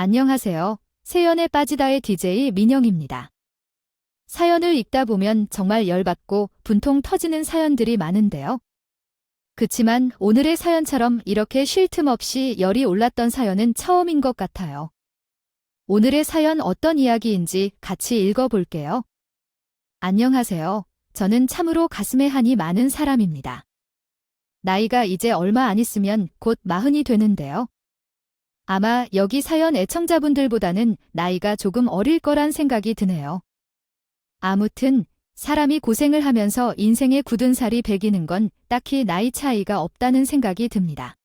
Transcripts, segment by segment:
안녕하세요. 세연에 빠지다의 DJ 민영입니다. 사연을 읽다 보면 정말 열받고 분통 터지는 사연들이 많은데요. 그치만 오늘의 사연처럼 이렇게 쉴 틈 없이 열이 올랐던 사연은 처음인 것 같아요. 오늘의 사연 어떤 이야기인지 같이 읽어볼게요. 안녕하세요. 저는 참으로 가슴에 한이 많은 사람입니다. 나이가 이제 얼마 안 있으면 곧 40이 되는데요. 아마 여기 사연 애청자분들보다는 나이가 조금 어릴 거란 생각이 드네요. 아무튼 사람이 고생을 하면서 인생에 굳은 살이 배기는 건 딱히 나이 차이가 없다는 생각이 듭니다.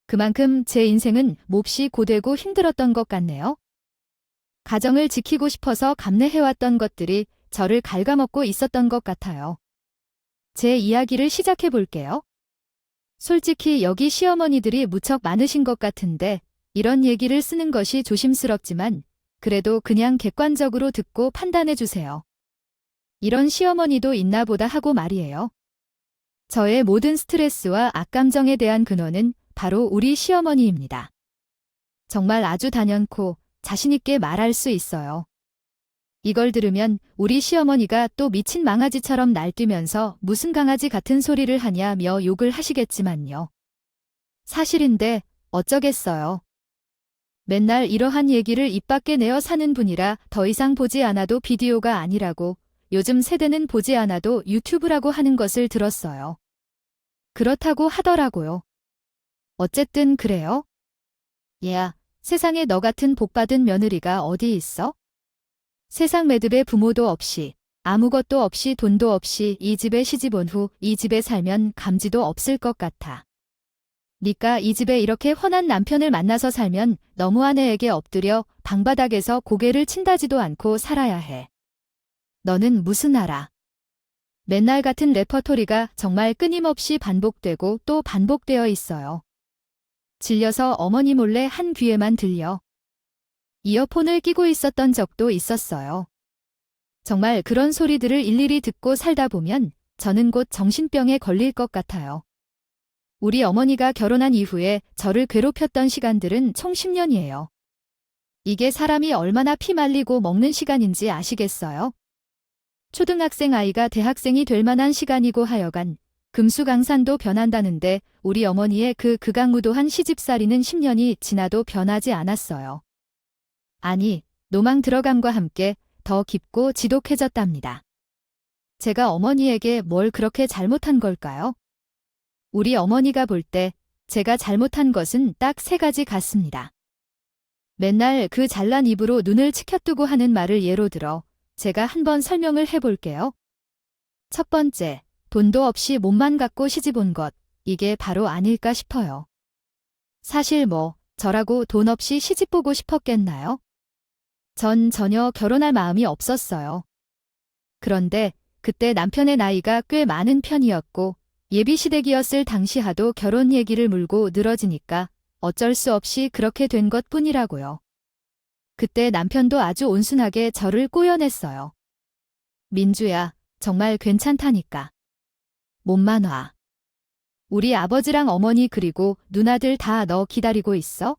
그만큼 제 인생은 몹시 고되고 힘들었던 것 같네요. 가정을 지키고 싶어서 감내해왔던 것들이 저를 갉아먹고 있었던 것 같아요. 제 이야기를 시작해 볼게요. 솔직히 여기 시어머니들이 무척 많으신 것 같은데 이런 얘기를 쓰는 것이 조심스럽지만 그래도 그냥 객관적으로 듣고 판단해 주세요. 이런 시어머니도 있나 보다 하고 말이에요. 저의 모든 스트레스와 악감정에 대한 근원은 바로 우리 시어머니입니다. 정말 아주 단연코 자신있게 말할 수 있어요. 이걸 들으면 우리 시어머니가 또 미친 망아지처럼 날뛰면서 무슨 강아지 같은 소리를 하냐며 욕을 하시겠지만요. 사실인데 어쩌겠어요. 맨날 이러한 얘기를 입 밖에 내어 사는 분이라 더 이상 보지 않아도 비디오가 아니라고 요즘 세대는 보지 않아도 유튜브라고 하는 것을 들었어요. 그렇다고 하더라고요. 어쨌든 그래요. 얘야, 세상에 너 같은 복받은 며느리가 어디 있어? 세상 매듭에 부모도 없이 아무것도 없이 돈도 없이 이 집에 시집 온 후 이 집에 살면 감지도 없을 것 같아. 니까 이 집에 이렇게 훤한 남편을 만나서 살면 너무한 애에게 엎드려 방바닥에서 고개를 친다지도 않고 살아야 해. 너는 무슨 알아? 맨날 같은 레퍼토리가 정말 끊임없이 반복되고 또 반복되어 있어요. 질려서 어머니 몰래 한 귀에만 들려. 이어폰을 끼고 있었던 적도 있었어요. 정말 그런 소리들을 일일이 듣고 살다 보면 저는 곧 정신병에 걸릴 것 같아요. 우리 어머니가 결혼한 이후에 저를 괴롭혔던 시간들은 총 10년이에요. 이게 사람이 얼마나 피 말리고 먹는 시간인지 아시겠어요? 초등학생 아이가 대학생이 될 만한 시간이고 하여간 금수강산도 변한다는데 우리 어머니의 그 극악무도한 시집살이는 10년이 지나도 변하지 않았어요. 아니, 노망 들어감과 함께 더 깊고 지독해졌답니다. 제가 어머니에게 뭘 그렇게 잘못한 걸까요? 우리 어머니가 볼 때 제가 잘못한 것은 딱 3가지 같습니다. 맨날 그 잘난 입으로 눈을 치켜뜨고 하는 말을 예로 들어 제가 한번 설명을 해볼게요. 첫 번째, 돈도 없이 몸만 갖고 시집 온 것, 이게 바로 아닐까 싶어요. 사실 저라고 돈 없이 시집 보고 싶었겠나요? 전 전혀 결혼할 마음이 없었어요. 그런데 그때 남편의 나이가 꽤 많은 편이었고 예비시댁이었을 당시하도 결혼 얘기를 물고 늘어지니까 어쩔 수 없이 그렇게 된 것뿐이라고요. 그때 남편도 아주 온순하게 저를 꼬여냈어요. 민주야, 정말 괜찮다니까. 몸만 와. 우리 아버지랑 어머니 그리고 누나들 다 너 기다리고 있어?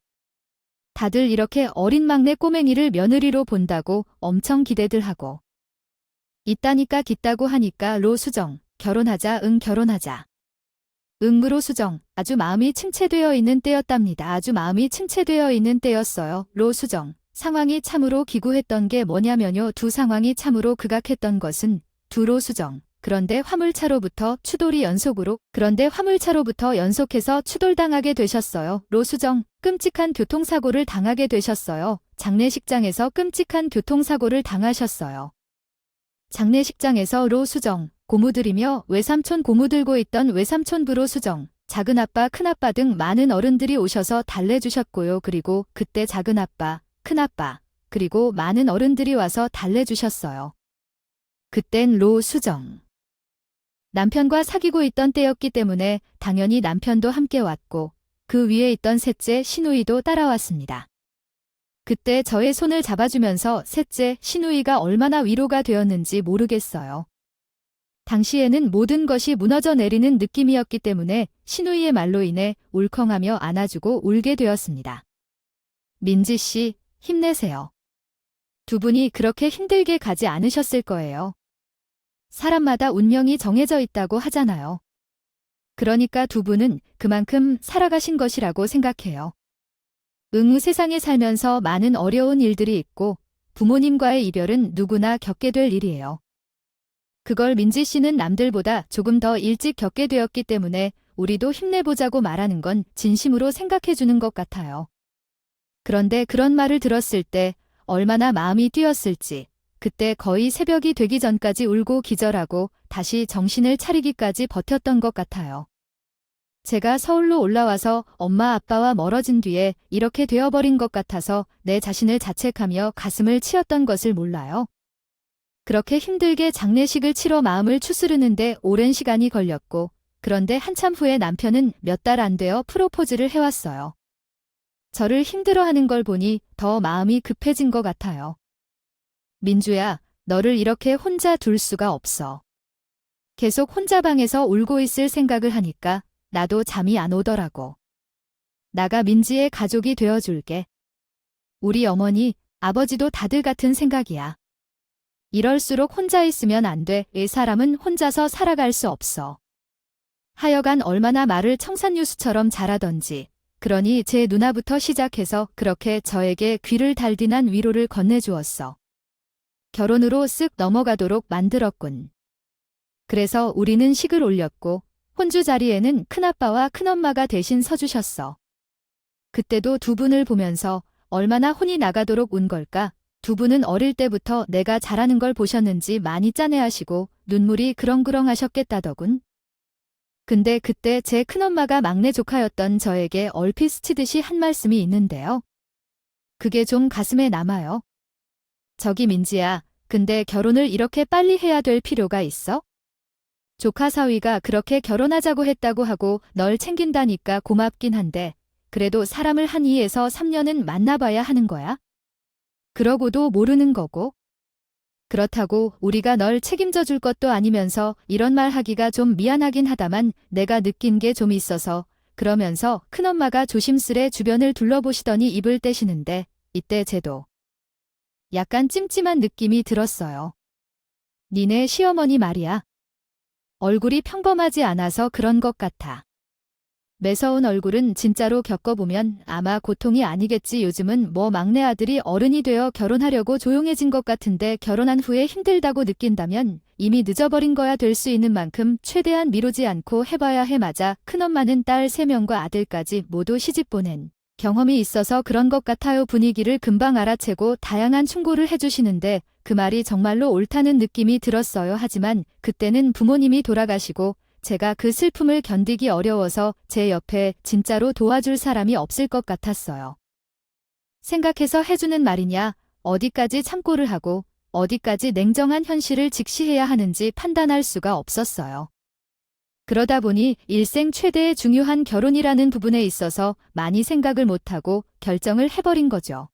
다들 이렇게 어린 막내 꼬맹이를 며느리로 본다고 엄청 기대들 하고. 있다니까 깃다고 하니까 로수정, 결혼하자 결혼하자. 응무로 수정, 아주 마음이 침체되어 있는 때였답니다. 아주 마음이 침체되어 있는 때였어요. 로수정, 상황이 참으로 기구했던 게 뭐냐면요. 두 상황이 참으로 극악했던 것은 두로수정. 그런데 화물차로부터 연속해서 추돌당하게 되셨어요. 로수정, 끔찍한 교통사고를 당하게 되셨어요. 장례식장에서 끔찍한 교통사고를 당하셨어요. 장례식장에서 로수정, 고무들이며 외삼촌 고무 들고 있던 외삼촌 부로수정, 작은아빠 큰아빠 등 많은 어른들이 오셔서 달래주셨고요. 그리고 그때 작은아빠, 큰아빠, 그리고 많은 어른들이 와서 달래주셨어요. 그땐 로수정. 남편과 사귀고 있던 때였기 때문에 당연히 남편도 함께 왔고 그 위에 있던 셋째 시누이도 따라왔습니다. 그때 저의 손을 잡아주면서 셋째 시누이가 얼마나 위로가 되었는지 모르겠어요. 당시에는 모든 것이 무너져 내리는 느낌이었기 때문에 시누이의 말로 인해 울컹하며 안아주고 울게 되었습니다. 민지 씨, 힘내세요. 두 분이 그렇게 힘들게 가지 않으셨을 거예요. 사람마다 운명이 정해져 있다고 하잖아요. 그러니까 두 분은 그만큼 살아가신 것이라고 생각해요. 세상에 살면서 많은 어려운 일들이 있고 부모님과의 이별은 누구나 겪게 될 일이에요. 그걸 민지 씨는 남들보다 조금 더 일찍 겪게 되었기 때문에 우리도 힘내보자고 말하는 건 진심으로 생각해 주는 것 같아요. 그런데 그런 말을 들었을 때 얼마나 마음이 뛰었을지, 그때 거의 새벽이 되기 전까지 울고 기절하고 다시 정신을 차리기까지 버텼던 것 같아요. 제가 서울로 올라와서 엄마 아빠와 멀어진 뒤에 이렇게 되어버린 것 같아서 내 자신을 자책하며 가슴을 치었던 것을 몰라요. 그렇게 힘들게 장례식을 치러 마음을 추스르는데 오랜 시간이 걸렸고, 그런데 한참 후에 남편은 몇 달 안 되어 프로포즈를 해왔어요. 저를 힘들어하는 걸 보니 더 마음이 급해진 것 같아요. 민주야, 너를 이렇게 혼자 둘 수가 없어. 계속 혼자 방에서 울고 있을 생각을 하니까 나도 잠이 안 오더라고. 나가 민지의 가족이 되어줄게. 우리 어머니, 아버지도 다들 같은 생각이야. 이럴수록 혼자 있으면 안 돼. 이 사람은 혼자서 살아갈 수 없어. 하여간 얼마나 말을 청산유수처럼 잘하던지. 그러니 제 누나부터 시작해서 그렇게 저에게 귀를 달디난 위로를 건네주었어. 결혼으로 쓱 넘어가도록 만들었군. 그래서 우리는 식을 올렸고 혼주 자리에는 큰아빠와 큰엄마가 대신 서주셨어. 그때도 두 분을 보면서 얼마나 혼이 나가도록 운 걸까? 두 분은 어릴 때부터 내가 잘하는 걸 보셨는지 많이 짠해하시고 눈물이 그렁그렁 하셨겠다더군. 근데 그때 제 큰엄마가 막내 조카였던 저에게 얼핏 스치듯이 한 말씀이 있는데요. 그게 좀 가슴에 남아요. 저기 민지야, 근데 결혼을 이렇게 빨리 해야 될 필요가 있어? 조카 사위가 그렇게 결혼하자고 했다고 하고 널 챙긴다니까 고맙긴 한데 그래도 사람을 한 2에서 3년은 만나봐야 하는 거야? 그러고도 모르는 거고. 그렇다고 우리가 널 책임져 줄 것도 아니면서 이런 말 하기가 좀 미안하긴 하다만 내가 느낀 게 좀 있어서 그러면서 큰엄마가 조심스레 주변을 둘러보시더니 입을 떼시는데 이때 쟤도 약간 찜찜한 느낌이 들었어요. 니네 시어머니 말이야. 얼굴이 평범하지 않아서 그런 것 같아. 매서운 얼굴은 진짜로 겪어보면 아마 고통이 아니겠지. 요즘은 뭐 막내 아들이 어른이 되어 결혼하려고 조용해진 것 같은데 결혼한 후에 힘들다고 느낀다면 이미 늦어버린 거야. 될 수 있는 만큼 최대한 미루지 않고 해봐야 해. 맞아. 큰엄마는 딸 3명과 아들까지 모두 시집 보낸 경험이 있어서 그런 것 같아요. 분위기를 금방 알아채고 다양한 충고를 해주시는데 그 말이 정말로 옳다는 느낌이 들었어요. 하지만 그때는 부모님이 돌아가시고 제가 그 슬픔을 견디기 어려워서 제 옆에 진짜로 도와줄 사람이 없을 것 같았어요. 생각해서 해주는 말이냐, 어디까지 참고를 하고 어디까지 냉정한 현실을 직시해야 하는지 판단할 수가 없었어요. 그러다 보니 일생 최대의 중요한 결혼이라는 부분에 있어서 많이 생각을 못하고 결정을 해버린 거죠.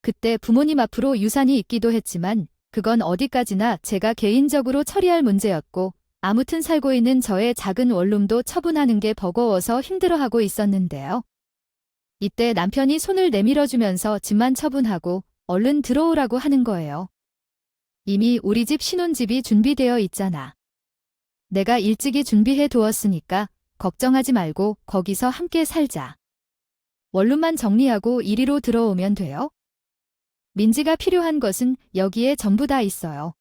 그때 부모님 앞으로 유산이 있기도 했지만 그건 어디까지나 제가 개인적으로 처리할 문제였고 아무튼 살고 있는 저의 작은 원룸도 처분하는 게 버거워서 힘들어하고 있었는데요. 이때 남편이 손을 내밀어주면서 집만 처분하고 얼른 들어오라고 하는 거예요. 이미 우리 집 신혼집이 준비되어 있잖아. 내가 일찍이 준비해 두었으니까 걱정하지 말고 거기서 함께 살자. 원룸만 정리하고 이리로 들어오면 돼요. 민지가 필요한 것은 여기에 전부 다 있어요.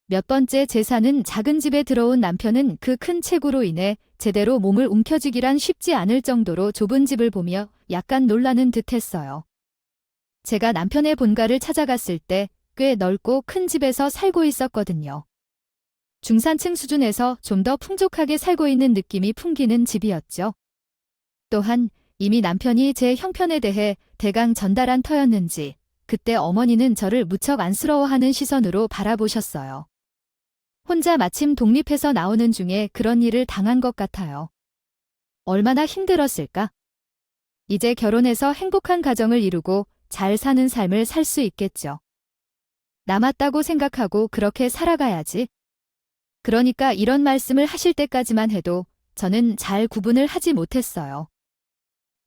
몇 번째 제사는 작은 집에 들어온 남편은 그 큰 체구로 인해 제대로 몸을 움켜쥐기란 쉽지 않을 정도로 좁은 집을 보며 약간 놀라는 듯 했어요. 제가 남편의 본가를 찾아갔을 때 꽤 넓고 큰 집에서 살고 있었거든요. 중산층 수준에서 좀 더 풍족하게 살고 있는 느낌이 풍기는 집이었죠. 또한 이미 남편이 제 형편에 대해 대강 전달한 터였는지 그때 어머니는 저를 무척 안쓰러워하는 시선으로 바라보셨어요. 혼자 마침 독립해서 나오는 중에 그런 일을 당한 것 같아요. 얼마나 힘들었을까? 이제 결혼해서 행복한 가정을 이루고 잘 사는 삶을 살 수 있겠죠. 남았다고 생각하고 그렇게 살아가야지. 그러니까 이런 말씀을 하실 때까지만 해도 저는 잘 구분을 하지 못했어요.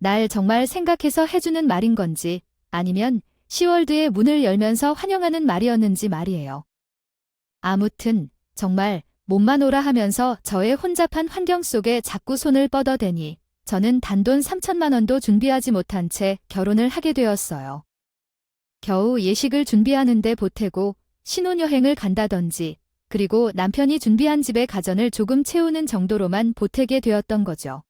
날 정말 생각해서 해주는 말인 건지 아니면 시월드의 문을 열면서 환영하는 말이었는지 말이에요. 아무튼 정말 몸만 오라 하면서 저의 혼잡한 환경 속에 자꾸 손을 뻗어대니 저는 단돈 3천만 원도 준비하지 못한 채 결혼을 하게 되었어요. 겨우 예식을 준비하는데 보태고 신혼여행을 간다든지 그리고 남편이 준비한 집의 가전을 조금 채우는 정도로만 보태게 되었던 거죠.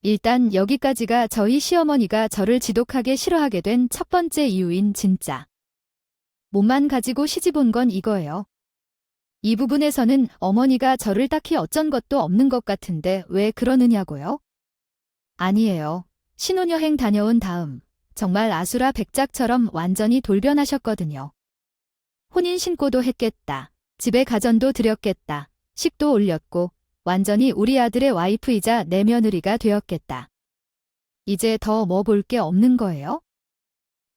일단 여기까지가 저희 시어머니가 저를 지독하게 싫어하게 된 첫 번째 이유인 진짜. 몸만 가지고 시집 온 건 이거예요. 이 부분에서는 어머니가 저를 딱히 어쩐 것도 없는 것 같은데 왜 그러느냐고요? 아니에요. 신혼여행 다녀온 다음 정말 아수라 백작처럼 완전히 돌변하셨거든요. 혼인 신고도 했겠다. 집에 가전도 들였겠다. 식도 올렸고 완전히 우리 아들의 와이프이자 내 며느리가 되었겠다. 이제 더 뭐 볼 게 없는 거예요?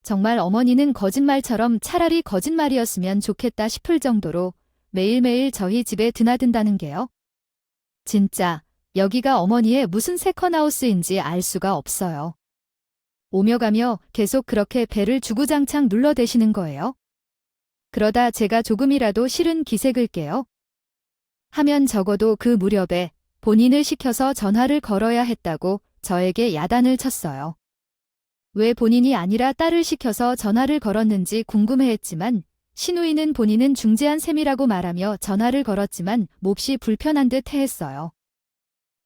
정말 어머니는 거짓말처럼 차라리 거짓말이었으면 좋겠다 싶을 정도로 매일매일 저희 집에 드나든다는 게요. 진짜 여기가 어머니의 무슨 세컨하우스인지 알 수가 없어요. 오며 가며 계속 그렇게 배를 주구장창 눌러대시는 거예요. 그러다 제가 조금이라도 싫은 기색을 띨게요. 하면 적어도 그 무렵에 본인을 시켜서 전화를 걸어야 했다고 저에게 야단을 쳤어요. 왜 본인이 아니라 딸을 시켜서 전화를 걸었는지 궁금해했지만 시누이는 본인은 중재한 셈이라고 말하며 전화를 걸었지만 몹시 불편한 듯 해했어요.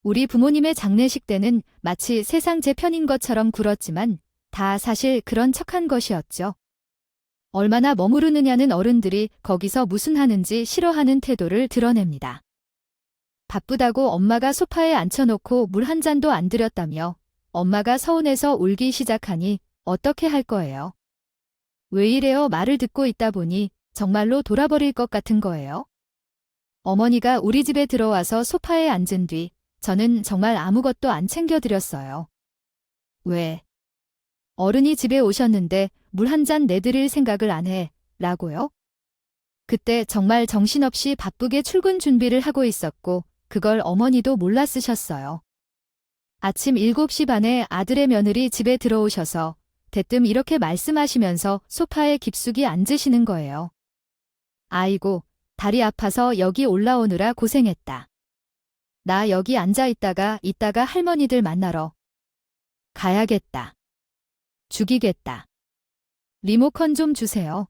우리 부모님의 장례식 때는 마치 세상 제 편인 것처럼 굴었지만 다 사실 그런 척한 것이었죠. 얼마나 머무르느냐는 어른들이 거기서 무슨 하는지 싫어하는 태도를 드러냅니다. 바쁘다고 엄마가 소파에 앉혀놓고 물 한 잔도 안 드렸다며 엄마가 서운해서 울기 시작하니 어떻게 할 거예요? 왜 이래요? 말을 듣고 있다 보니 정말로 돌아버릴 것 같은 거예요. 어머니가 우리 집에 들어와서 소파에 앉은 뒤 저는 정말 아무것도 안 챙겨드렸어요. 왜? 어른이 집에 오셨는데 물 한 잔 내드릴 생각을 안 해, 라고요? 그때 정말 정신없이 바쁘게 출근 준비를 하고 있었고 그걸 어머니도 몰랐으셨어요. 아침 7시 반에 아들의 며느리 집에 들어오셔서 대뜸 이렇게 말씀하시면서 소파에 깊숙이 앉으시는 거예요. 아이고, 다리 아파서 여기 올라오느라 고생했다. 나 여기 앉아 있다가 이따가 할머니들 만나러 가야겠다. 죽이겠다. 리모컨 좀 주세요.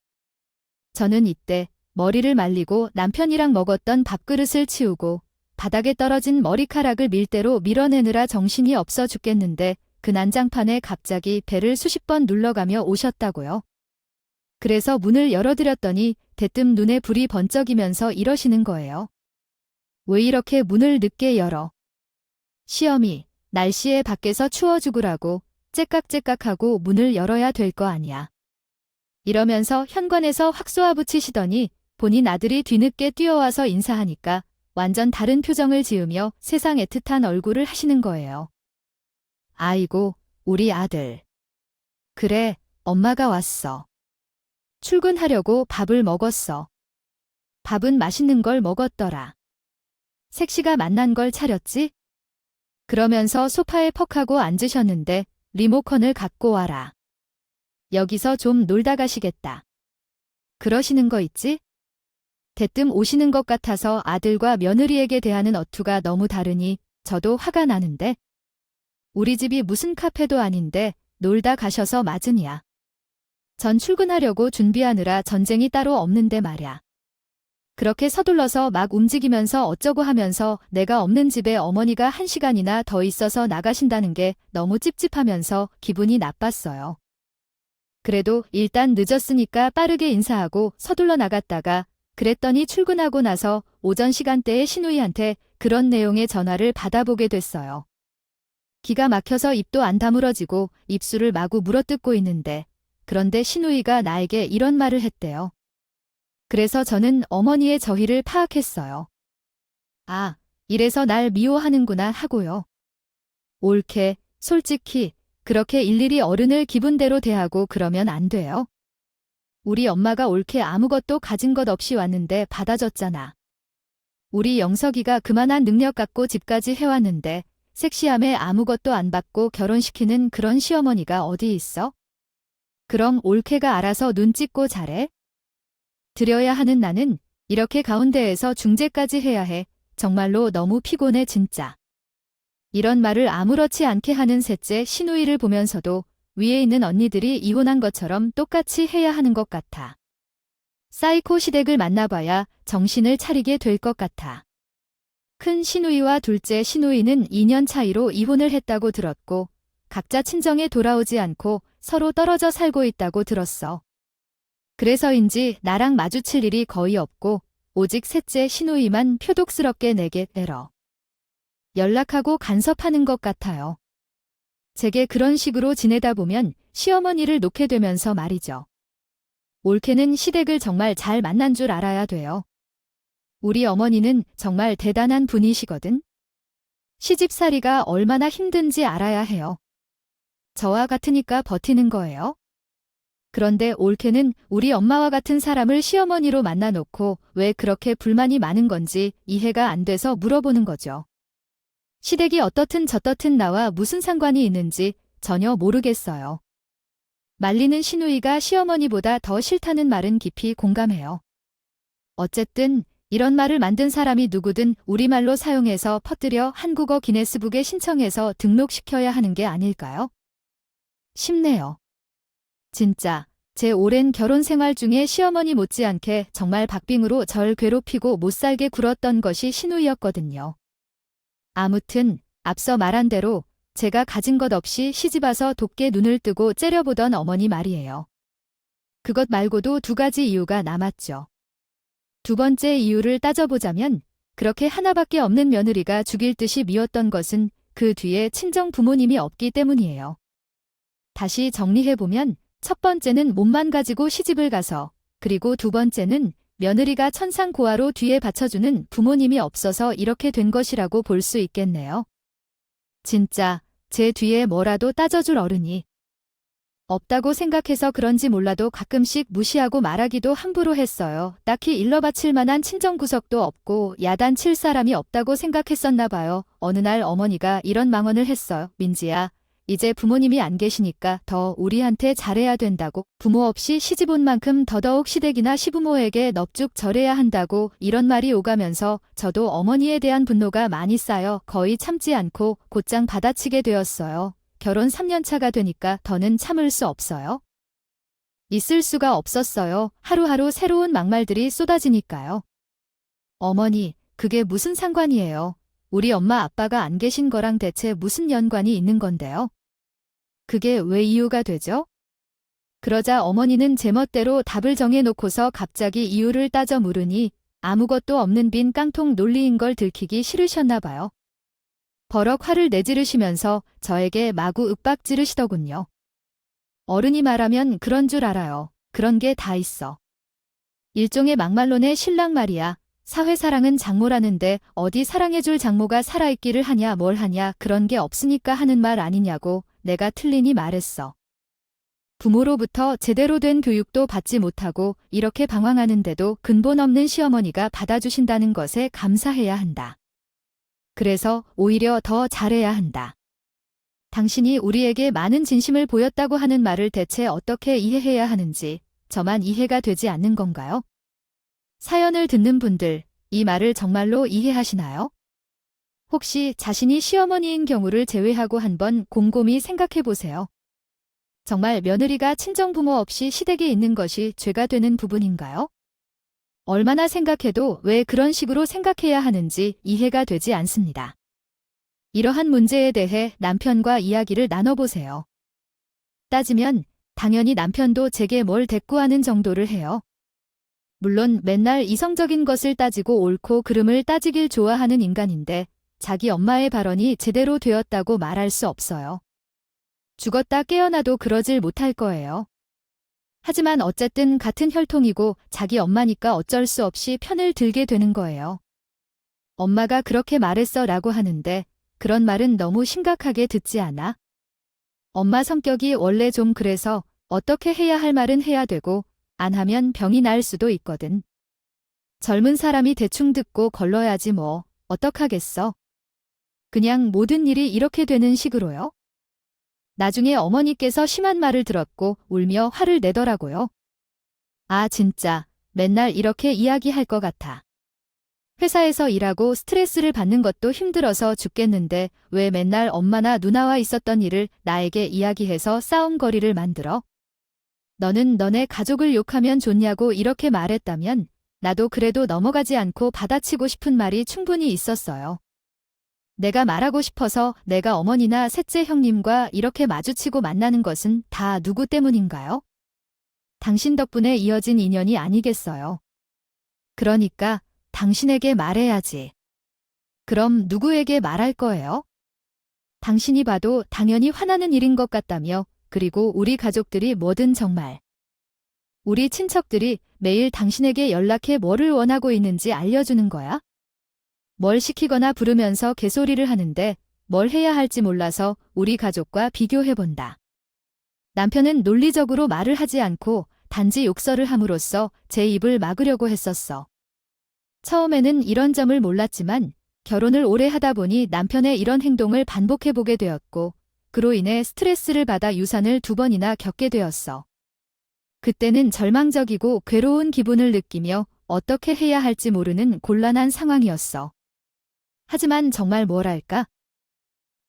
저는 이때 머리를 말리고 남편이랑 먹었던 밥그릇을 치우고 바닥에 떨어진 머리카락을 밀대로 밀어내느라 정신이 없어 죽겠는데 그 난장판에 갑자기 배를 수십 번 눌러가며 오셨다고요. 그래서 문을 열어드렸더니 대뜸 눈에 불이 번쩍이면서 이러시는 거예요. 왜 이렇게 문을 늦게 열어? 시어미, 날씨에 밖에서 추워 죽으라고 째깍째깍하고 문을 열어야 될 거 아니야. 이러면서 현관에서 확 쏘아붙이시더니 본인 아들이 뒤늦게 뛰어와서 인사하니까 완전 다른 표정을 지으며 세상 애틋한 얼굴을 하시는 거예요. 아이고, 우리 아들. 그래, 엄마가 왔어. 출근하려고 밥을 먹었어. 밥은 맛있는 걸 먹었더라. 색시가 맛난 걸 차렸지? 그러면서 소파에 퍽 하고 앉으셨는데 리모컨을 갖고 와라. 여기서 좀 놀다 가시겠다. 그러시는 거 있지? 대뜸 오시는 것 같아서 아들과 며느리에게 대하는 어투가 너무 다르니 저도 화가 나는데 우리 집이 무슨 카페도 아닌데 놀다 가셔서 맞으냐. 전 출근하려고 준비하느라 전쟁이 따로 없는데 말야. 그렇게 서둘러서 막 움직이면서 어쩌고 하면서 내가 없는 집에 어머니가 1시간이나 더 있어서 나가신다는 게 너무 찝찝하면서 기분이 나빴어요. 그래도 일단 늦었으니까 빠르게 인사하고 서둘러 나갔다가 그랬더니 출근하고 나서 오전 시간대에 시누이한테 그런 내용의 전화를 받아보게 됐어요. 기가 막혀서 입도 안 다물어지고 입술을 마구 물어뜯고 있는데 그런데 시누이가 나에게 이런 말을 했대요. 그래서 저는 어머니의 저희를 파악했어요. 아, 이래서 날 미워하는구나 하고요. 옳게, 솔직히 그렇게 일일이 어른을 기분대로 대하고 그러면 안 돼요. 우리 엄마가 옳게 아무것도 가진 것 없이 왔는데 받아줬잖아. 우리 영석이가 그만한 능력 갖고 집까지 해왔는데 섹시함에 아무것도 안 받고 결혼시키는 그런 시어머니가 어디 있어? 그럼 올케가 알아서 눈 찍고 잘해? 드려야 하는 나는 이렇게 가운데에서 중재까지 해야 해. 정말로 너무 피곤해 진짜. 이런 말을 아무렇지 않게 하는 셋째 시누이를 보면서도 위에 있는 언니들이 이혼한 것처럼 똑같이 해야 하는 것 같아. 사이코 시댁을 만나봐야 정신을 차리게 될 것 같아. 큰 시누이와 둘째 시누이는 2년 차이로 이혼을 했다고 들었고 각자 친정에 돌아오지 않고 서로 떨어져 살고 있다고 들었어. 그래서인지 나랑 마주칠 일이 거의 없고 오직 셋째 시누이만 표독스럽게 내게 때려 연락하고 간섭하는 것 같아요. 제게 그런 식으로 지내다 보면 시어머니를 놓게 되면서 말이죠. 올케는 시댁을 정말 잘 만난 줄 알아야 돼요. 우리 어머니는 정말 대단한 분이시거든. 시집살이가 얼마나 힘든지 알아야 해요. 저와 같으니까 버티는 거예요. 그런데 올케는 우리 엄마와 같은 사람을 시어머니로 만나놓고 왜 그렇게 불만이 많은 건지 이해가 안 돼서 물어보는 거죠. 시댁이 어떻든 저떻든 나와 무슨 상관이 있는지 전혀 모르겠어요. 말리는 시누이가 시어머니보다 더 싫다는 말은 깊이 공감해요. 어쨌든 이런 말을 만든 사람이 누구든 우리말로 사용해서 퍼뜨려 한국어 기네스북에 신청해서 등록시켜야 하는 게 아닐까요? 싶네요. 진짜 제 오랜 결혼 생활 중에 시어머니 못지않게 정말 박빙으로 절 괴롭히고 못살게 굴었던 것이 시누이였거든요. 아무튼 앞서 말한 대로 제가 가진 것 없이 시집와서 돕게 눈을 뜨고 째려보던 어머니 말이에요. 그것 말고도 두 가지 이유가 남았죠. 두 번째 이유를 따져보자면 그렇게 하나밖에 없는 며느리가 죽일 듯이 미웠던 것은 그 뒤에 친정 부모님이 없기 때문이에요. 다시 정리해보면 첫 번째는 몸만 가지고 시집을 가서, 그리고 두 번째는 며느리가 천상고아로 뒤에 받쳐주는 부모님이 없어서 이렇게 된 것이라고 볼 수 있겠네요. 진짜 제 뒤에 뭐라도 따져줄 어른이 없다고 생각해서 그런지 몰라도 가끔씩 무시하고 말하기도 함부로 했어요. 딱히 일러 바칠 만한 친정구석도 없고 야단칠 사람이 없다고 생각했었나 봐요. 어느 날 어머니가 이런 망언을 했어요. 민지야, 이제 부모님이 안 계시니까 더 우리한테 잘해야 된다고. 부모 없이 시집 온 만큼 더더욱 시댁이나 시부모에게 넙죽 절해야 한다고 이런 말이 오가면서 저도 어머니에 대한 분노가 많이 쌓여 거의 참지 않고 곧장 받아치게 되었어요. 결혼 3년 차가 되니까 더는 참을 수 없어요. 있을 수가 없었어요. 하루하루 새로운 막말들이 쏟아지니까요. 어머니, 그게 무슨 상관이에요? 우리 엄마 아빠가 안 계신 거랑 대체 무슨 연관이 있는 건데요? 그게 왜 이유가 되죠? 그러자 어머니는 제멋대로 답을 정해놓고서 갑자기 이유를 따져 물으니 아무것도 없는 빈 깡통 논리인 걸 들키기 싫으셨나 봐요. 버럭 화를 내지르시면서 저에게 마구 윽박 지르시더군요. 어른이 말하면 그런 줄 알아요. 그런 게 다 있어. 일종의 막말론의 신랑 말이야. 사회사랑은 장모라는데 어디 사랑해줄 장모가 살아있기를 하냐 뭘 하냐 그런 게 없으니까 하는 말 아니냐고 내가 틀리니 말했어. 부모로부터 제대로 된 교육도 받지 못하고 이렇게 방황하는데도 근본 없는 시어머니가 받아주신다는 것에 감사해야 한다. 그래서 오히려 더 잘해야 한다. 당신이 우리에게 많은 진심을 보였다고 하는 말을 대체 어떻게 이해해야 하는지 저만 이해가 되지 않는 건가요? 사연을 듣는 분들, 이 말을 정말로 이해하시나요? 혹시 자신이 시어머니인 경우를 제외하고 한번 곰곰이 생각해 보세요. 정말 며느리가 친정부모 없이 시댁에 있는 것이 죄가 되는 부분인가요? 얼마나 생각해도 왜 그런 식으로 생각해야 하는지 이해가 되지 않습니다. 이러한 문제에 대해 남편과 이야기를 나눠보세요. 따지면 당연히 남편도 제게 뭘 대꾸하는 정도를 해요. 물론 맨날 이성적인 것을 따지고 옳고 그름을 따지길 좋아하는 인간인데 자기 엄마의 발언이 제대로 되었다고 말할 수 없어요. 죽었다 깨어나도 그러질 못할 거예요. 하지만 어쨌든 같은 혈통이고 자기 엄마니까 어쩔 수 없이 편을 들게 되는 거예요. 엄마가 그렇게 말했어 라고 하는데 그런 말은 너무 심각하게 듣지 않아? 엄마 성격이 원래 좀 그래서 어떻게 해야 할 말은 해야 되고 안 하면 병이 날 수도 있거든. 젊은 사람이 대충 듣고 걸러야지 뭐 어떡하겠어. 그냥 모든 일이 이렇게 되는 식으로요. 나중에 어머니께서 심한 말을 들었고 울며 화를 내더라고요. 아, 진짜 맨날 이렇게 이야기할 것 같아. 회사에서 일하고 스트레스를 받는 것도 힘들어서 죽겠는데 왜 맨날 엄마나 누나와 있었던 일을 나에게 이야기해서 싸움거리를 만들어? 너는 너네 가족을 욕하면 좋냐고 이렇게 말했다면 나도 그래도 넘어가지 않고 받아치고 싶은 말이 충분히 있었어요. 내가 말하고 싶어서 내가 어머니나 셋째 형님과 이렇게 마주치고 만나는 것은 다 누구 때문인가요? 당신 덕분에 이어진 인연이 아니겠어요. 그러니까 당신에게 말해야지. 그럼 누구에게 말할 거예요? 당신이 봐도 당연히 화나는 일인 것 같다며, 그리고 우리 가족들이 뭐든 정말. 우리 친척들이 매일 당신에게 연락해 뭐를 원하고 있는지 알려주는 거야? 뭘 시키거나 부르면서 개소리를 하는데 뭘 해야 할지 몰라서 우리 가족과 비교해본다. 남편은 논리적으로 말을 하지 않고 단지 욕설을 함으로써 제 입을 막으려고 했었어. 처음에는 이런 점을 몰랐지만 결혼을 오래 하다 보니 남편의 이런 행동을 반복해보게 되었고 그로 인해 스트레스를 받아 유산을 2번이나 겪게 되었어. 그때는 절망적이고 괴로운 기분을 느끼며 어떻게 해야 할지 모르는 곤란한 상황이었어. 하지만 정말 뭘 할까?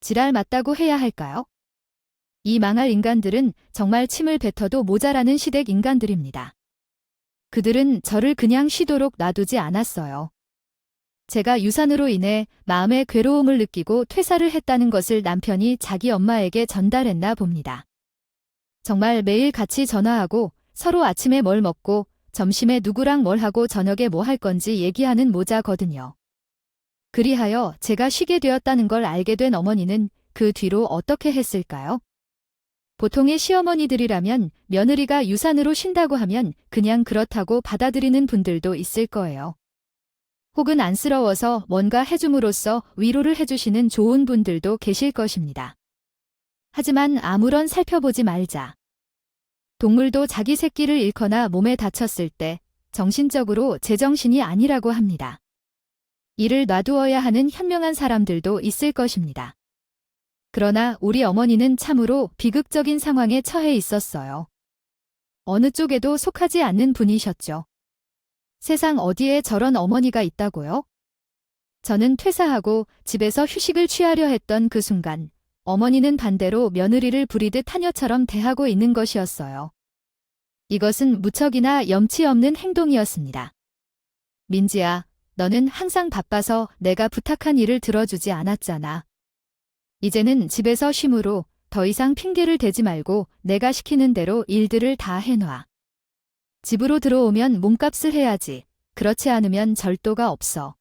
지랄 맞다고 해야 할까요? 이 망할 인간들은 정말 침을 뱉어도 모자라는 시댁 인간들입니다. 그들은 저를 그냥 쉬도록 놔두지 않았어요. 제가 유산으로 인해 마음의 괴로움을 느끼고 퇴사를 했다는 것을 남편이 자기 엄마에게 전달했나 봅니다. 정말 매일 같이 전화하고 서로 아침에 뭘 먹고 점심에 누구랑 뭘 하고 저녁에 뭐 할 건지 얘기하는 모자거든요. 그리하여 제가 쉬게 되었다는 걸 알게 된 어머니는 그 뒤로 어떻게 했을까요? 보통의 시어머니들이라면 며느리가 유산으로 쉰다고 하면 그냥 그렇다고 받아들이는 분들도 있을 거예요. 혹은 안쓰러워서 뭔가 해줌으로써 위로를 해주시는 좋은 분들도 계실 것입니다. 하지만 아무런 살펴보지 말자. 동물도 자기 새끼를 잃거나 몸에 다쳤을 때 정신적으로 제정신이 아니라고 합니다. 이를 놔두어야 하는 현명한 사람들도 있을 것입니다. 그러나 우리 어머니는 참으로 비극적인 상황에 처해 있었어요. 어느 쪽에도 속하지 않는 분이셨죠. 세상 어디에 저런 어머니가 있다고요? 저는 퇴사하고 집에서 휴식을 취하려 했던 그 순간 어머니는 반대로 며느리를 부리듯 하녀처럼 대하고 있는 것이었어요. 이것은 무척이나 염치 없는 행동이었습니다. 민지야, 너는 항상 바빠서 내가 부탁한 일을 들어주지 않았잖아. 이제는 집에서 쉼으로 더 이상 핑계를 대지 말고 내가 시키는 대로 일들을 다 해놔. 집으로 들어오면 몸값을 해야지. 그렇지 않으면 절도가 없어.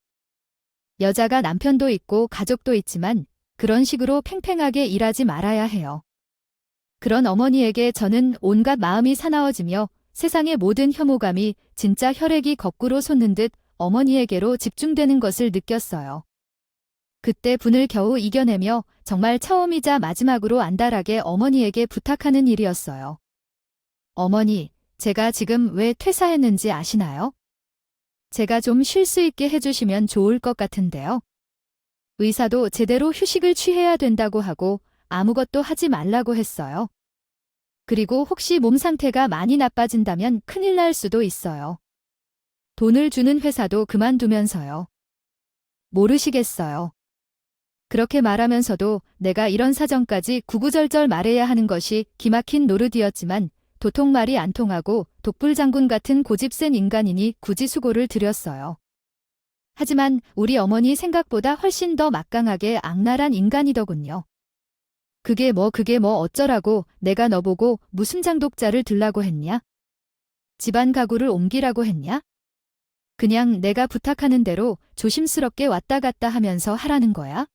여자가 남편도 있고 가족도 있지만 그런 식으로 팽팽하게 일하지 말아야 해요. 그런 어머니에게 저는 온갖 마음이 사나워지며 세상의 모든 혐오감이 진짜 혈액이 거꾸로 솟는 듯 어머니에게로 집중되는 것을 느꼈어요. 그때 분을 겨우 이겨내며 정말 처음이자 마지막으로 안달하게 어머니에게 부탁하는 일이었어요. 어머니, 제가 지금 왜 퇴사했는지 아시나요? 제가 좀 쉴 수 있게 해주시면 좋을 것 같은데요. 의사도 제대로 휴식을 취해야 된다고 하고 아무것도 하지 말라고 했어요. 그리고 혹시 몸 상태가 많이 나빠진다면 큰일 날 수도 있어요. 돈을 주는 회사도 그만두면서요. 모르시겠어요. 그렇게 말하면서도 내가 이런 사정까지 구구절절 말해야 하는 것이 기막힌 노릇이었지만 도통 말이 안 통하고 독불장군 같은 고집센 인간이니 굳이 수고를 드렸어요. 하지만 우리 어머니 생각보다 훨씬 더 막강하게 악랄한 인간이더군요. 그게 뭐 어쩌라고 내가 너보고 무슨 장독자를 들라고 했냐? 집안 가구를 옮기라고 했냐? 그냥 내가 부탁하는 대로 조심스럽게 왔다 갔다 하면서 하라는 거야?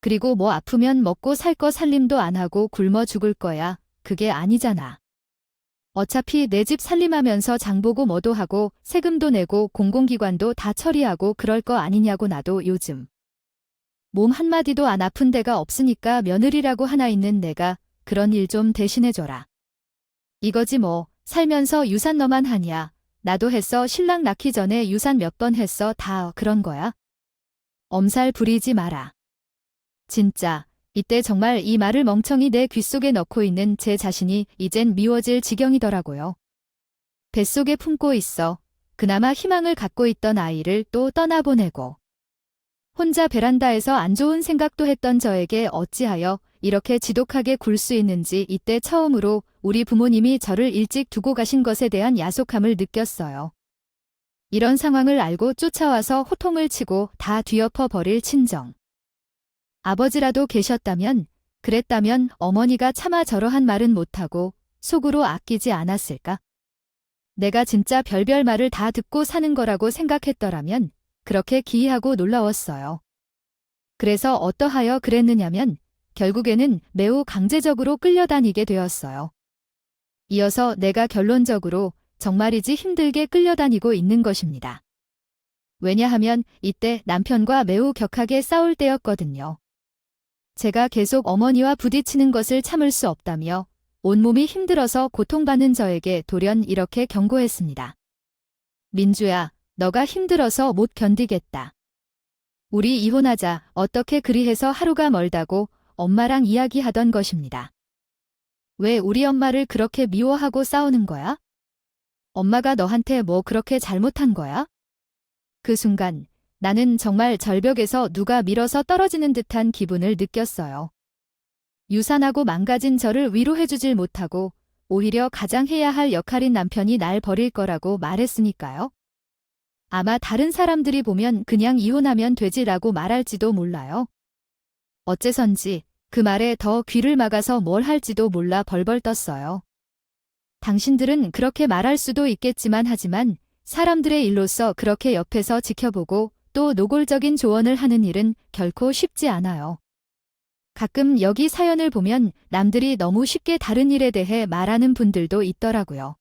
그리고 뭐 아프면 먹고 살 거 살림도 안 하고 굶어 죽을 거야. 그게 아니잖아. 어차피 내 집 살림하면서 장보고 뭐도 하고 세금도 내고 공공기관도 다 처리하고 그럴 거 아니냐고. 나도 요즘 몸 한마디도 안 아픈 데가 없으니까 며느리라고 하나 있는 내가 그런 일 좀 대신해줘라. 이거지 뭐. 살면서 유산 너만 하냐. 나도 했어. 신랑 낳기 전에 유산 몇 번 했어. 다 그런 거야. 엄살 부리지 마라. 진짜 이때 정말 이 말을 멍청이 내 귓속에 넣고 있는 제 자신이 이젠 미워질 지경이더라고요. 뱃속에 품고 있어 그나마 희망을 갖고 있던 아이를 또 떠나보내고 혼자 베란다에서 안 좋은 생각도 했던 저에게 어찌하여 이렇게 지독하게 굴 수 있는지 이때 처음으로 우리 부모님이 저를 일찍 두고 가신 것에 대한 야속함을 느꼈어요. 이런 상황을 알고 쫓아와서 호통을 치고 다 뒤엎어 버릴 친정. 아버지라도 계셨다면, 그랬다면 어머니가 차마 저러한 말은 못하고 속으로 아끼지 않았을까? 내가 진짜 별별 말을 다 듣고 사는 거라고 생각했더라면 그렇게 기이하고 놀라웠어요. 그래서 어떠하여 그랬느냐면 결국에는 매우 강제적으로 끌려다니게 되었어요. 이어서 내가 결론적으로 정말이지 힘들게 끌려다니고 있는 것입니다. 왜냐하면 이때 남편과 매우 격하게 싸울 때였거든요. 제가 계속 어머니와 부딪히는 것을 참을 수 없다며 온몸이 힘들어서 고통받는 저에게 돌연 이렇게 경고했습니다. 민주야, 너가 힘들어서 못 견디겠다. 우리 이혼하자. 어떻게 그리해서 하루가 멀다고 엄마랑 이야기하던 것입니다. 왜 우리 엄마를 그렇게 미워하고 싸우는 거야? 엄마가 너한테 뭐 그렇게 잘못한 거야? 그 순간 나는 정말 절벽에서 누가 밀어서 떨어지는 듯한 기분을 느꼈어요. 유산하고 망가진 저를 위로해주질 못하고 오히려 가장 해야 할 역할인 남편이 날 버릴 거라고 말했으니까요. 아마 다른 사람들이 보면 그냥 이혼하면 되지라고 말할지도 몰라요. 어째선지 그 말에 더 귀를 막아서 뭘 할지도 몰라 벌벌 떴어요. 당신들은 그렇게 말할 수도 있겠지만 하지만 사람들의 일로서 그렇게 옆에서 지켜보고 또 노골적인 조언을 하는 일은 결코 쉽지 않아요. 가끔 여기 사연을 보면 남들이 너무 쉽게 다른 일에 대해 말하는 분들도 있더라고요.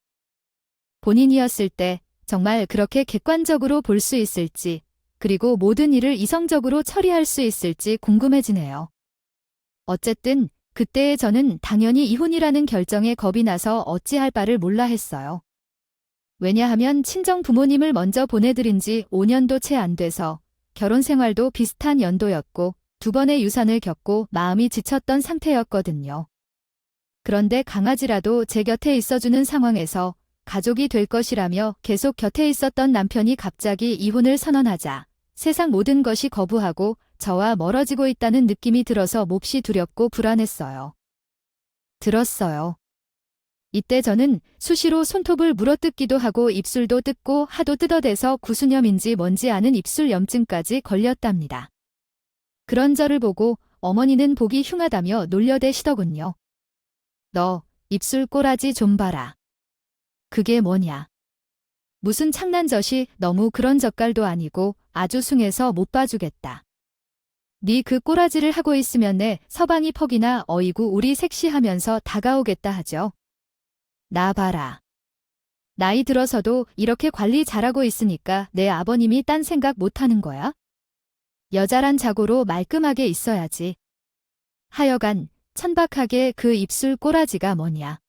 본인이었을 때 정말 그렇게 객관적으로 볼 수 있을지, 그리고 모든 일을 이성적으로 처리할 수 있을지 궁금해지네요. 어쨌든 그때의 저는 당연히 이혼이라는 결정에 겁이 나서 어찌할 바를 몰라 했어요. 왜냐하면 친정 부모님을 먼저 보내드린 지 5년도 채 안 돼서 결혼 생활도 비슷한 연도였고 2번의 유산을 겪고 마음이 지쳤던 상태였거든요. 그런데 강아지라도 제 곁에 있어주는 상황에서 가족이 될 것이라며 계속 곁에 있었던 남편이 갑자기 이혼을 선언하자 세상 모든 것이 거부하고 저와 멀어지고 있다는 느낌이 들어서 몹시 두렵고 불안했어요. 들었어요. 이때 저는 수시로 손톱을 물어뜯기도 하고 입술도 뜯고 하도 뜯어대서 구수염인지 뭔지 아는 입술염증까지 걸렸답니다. 그런 저를 보고 어머니는 보기 흉하다며 놀려대시더군요. 너 입술 꼬라지 좀 봐라. 그게 뭐냐. 무슨 창난젓이 너무 그런 젓갈도 아니고 아주 숭해서 못 봐주겠다. 네 그 꼬라지를 하고 있으면 내 서방이 퍽이나 어이구 우리 섹시하면서 다가오겠다 하죠. 나 봐라. 나이 들어서도 이렇게 관리 잘하고 있으니까 내 아버님이 딴 생각 못하는 거야? 여자란 자고로 말끔하게 있어야지. 하여간 천박하게 그 입술 꼬라지가 뭐냐.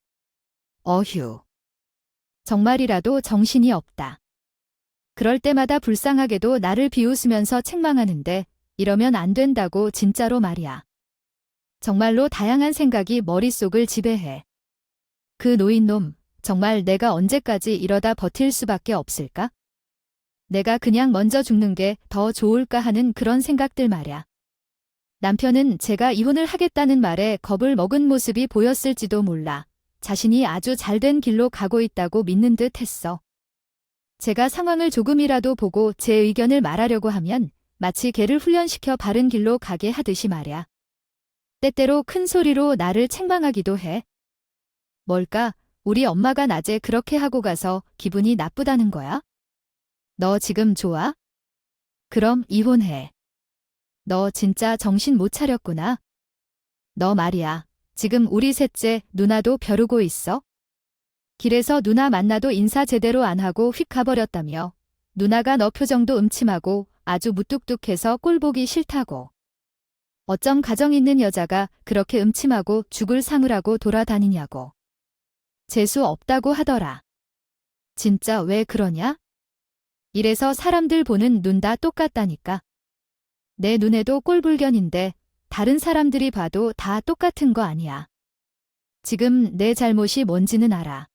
어휴. 정말이라도 정신이 없다. 그럴 때마다 불쌍하게도 나를 비웃으면서 책망하는데 이러면 안 된다고 진짜로 말이야. 정말로 다양한 생각이 머릿속을 지배해. 그 노인놈, 정말 내가 언제까지 이러다 버틸 수밖에 없을까? 내가 그냥 먼저 죽는 게 더 좋을까 하는 그런 생각들 말야. 남편은 제가 이혼을 하겠다는 말에 겁을 먹은 모습이 보였을지도 몰라. 자신이 아주 잘된 길로 가고 있다고 믿는 듯 했어. 제가 상황을 조금이라도 보고 제 의견을 말하려고 하면 마치 개를 훈련시켜 바른 길로 가게 하듯이 말야. 때때로 큰 소리로 나를 책망하기도 해. 뭘까? 우리 엄마가 낮에 그렇게 하고 가서 기분이 나쁘다는 거야? 너 지금 좋아? 그럼 이혼해. 너 진짜 정신 못 차렸구나. 너 말이야. 지금 우리 셋째 누나도 벼르고 있어? 길에서 누나 만나도 인사 제대로 안 하고 휙 가버렸다며. 누나가 너 표정도 음침하고 아주 무뚝뚝해서 꼴보기 싫다고. 어쩜 가정 있는 여자가 그렇게 음침하고 죽을 상을 하고 돌아다니냐고. 재수 없다고 하더라. 진짜 왜 그러냐? 이래서 사람들 보는 눈 다 똑같다니까. 내 눈에도 꼴불견인데 다른 사람들이 봐도 다 똑같은 거 아니야. 지금 내 잘못이 뭔지는 알아.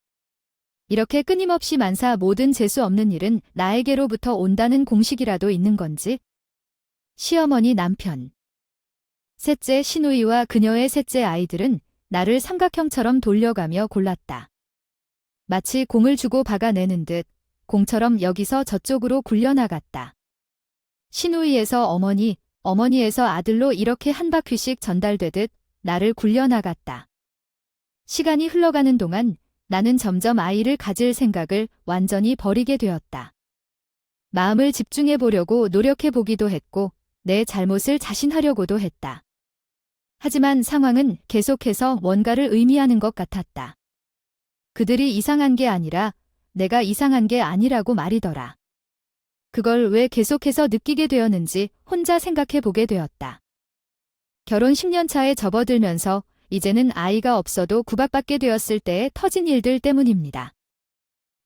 이렇게 끊임없이 만사 모든 재수 없는 일은 나에게로부터 온다는 공식이라도 있는 건지? 시어머니 남편. 셋째 신우이와 그녀의 셋째 아이들은 나를 삼각형처럼 돌려가며 골랐다. 마치 공을 주고 박아내는 듯 공처럼 여기서 저쪽으로 굴려나갔다. 신우이에서 어머니, 어머니에서 아들로 이렇게 한 바퀴씩 전달되듯 나를 굴려나갔다. 시간이 흘러가는 동안 나는 점점 아이를 가질 생각을 완전히 버리게 되었다. 마음을 집중해 보려고 노력해 보기도 했고 내 잘못을 자신하려고도 했다. 하지만 상황은 계속해서 뭔가를 의미하는 것 같았다. 그들이 이상한 게 아니라 내가 이상한 게 아니라고 말이더라. 그걸 왜 계속해서 느끼게 되었는지 혼자 생각해 보게 되었다. 결혼 10년 차에 접어들면서 이제는 아이가 없어도 구박받게 되었을 때에 터진 일들 때문입니다.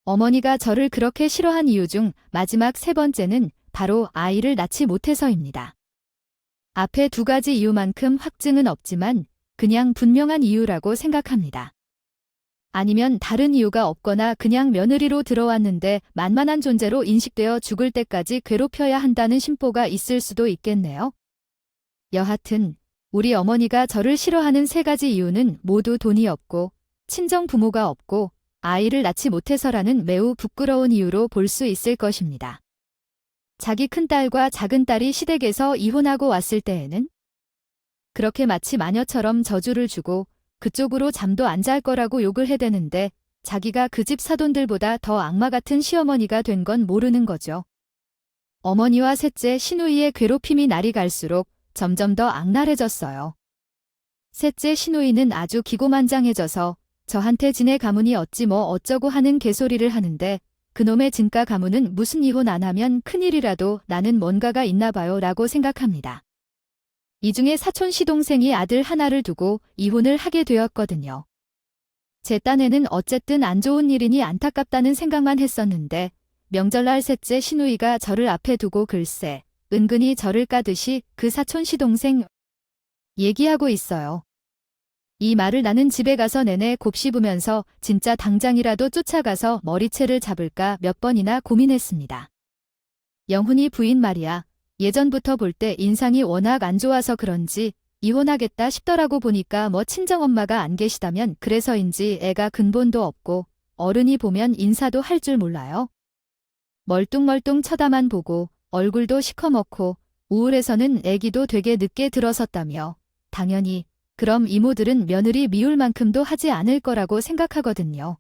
어머니가 저를 그렇게 싫어한 이유 중 마지막 세 번째는 바로 아이를 낳지 못해서입니다. 앞에 두 가지 이유만큼 확증은 없지만 그냥 분명한 이유라고 생각합니다. 아니면 다른 이유가 없거나 그냥 며느리로 들어왔는데 만만한 존재로 인식되어 죽을 때까지 괴롭혀야 한다는 심보가 있을 수도 있겠네요. 여하튼 우리 어머니가 저를 싫어하는 세 가지 이유는 모두 돈이 없고 친정 부모가 없고 아이를 낳지 못해서라는 매우 부끄러운 이유로 볼 수 있을 것입니다. 자기 큰딸과 작은딸이 시댁에서 이혼하고 왔을 때에는 그렇게 마치 마녀처럼 저주를 주고 그쪽으로 잠도 안 잘 거라고 욕을 해대는데 자기가 그 집 사돈들보다 더 악마 같은 시어머니가 된 건 모르는 거죠. 어머니와 셋째 시누이의 괴롭힘이 날이 갈수록 점점 더 악랄해졌어요. 셋째 시누이는 아주 기고만장해져서 저한테 지네 가문이 어찌 뭐 어쩌고 하는 개소리를 하는데 그놈의 진가 가문은 무슨 이혼 안 하면 큰일이라도 나는 뭔가가 있나 봐요 라고 생각합니다. 이 중에 사촌 시동생이 아들 하나를 두고 이혼을 하게 되었거든요. 제 딴에는 어쨌든 안 좋은 일이니 안타깝다는 생각만 했었는데 명절날 셋째 시누이가 저를 앞에 두고 글쎄 은근히 저를 까듯이 그 사촌 시동생 얘기하고 있어요. 이 말을 나는 집에 가서 내내 곱씹으면서 진짜 당장이라도 쫓아가서 머리채를 잡을까 몇 번이나 고민했습니다. 영훈이 부인 말이야. 예전부터 볼 때 인상이 워낙 안 좋아서 그런지 이혼하겠다 싶더라고. 보니까 뭐 친정엄마가 안 계시다면 그래서인지 애가 근본도 없고 어른이 보면 인사도 할 줄 몰라요. 멀뚱멀뚱 쳐다만 보고 얼굴도 시커멓고 우울해서는 애기도 되게 늦게 들어섰다며 당연히 그럼 이모들은 며느리 미울 만큼도 하지 않을 거라고 생각하거든요.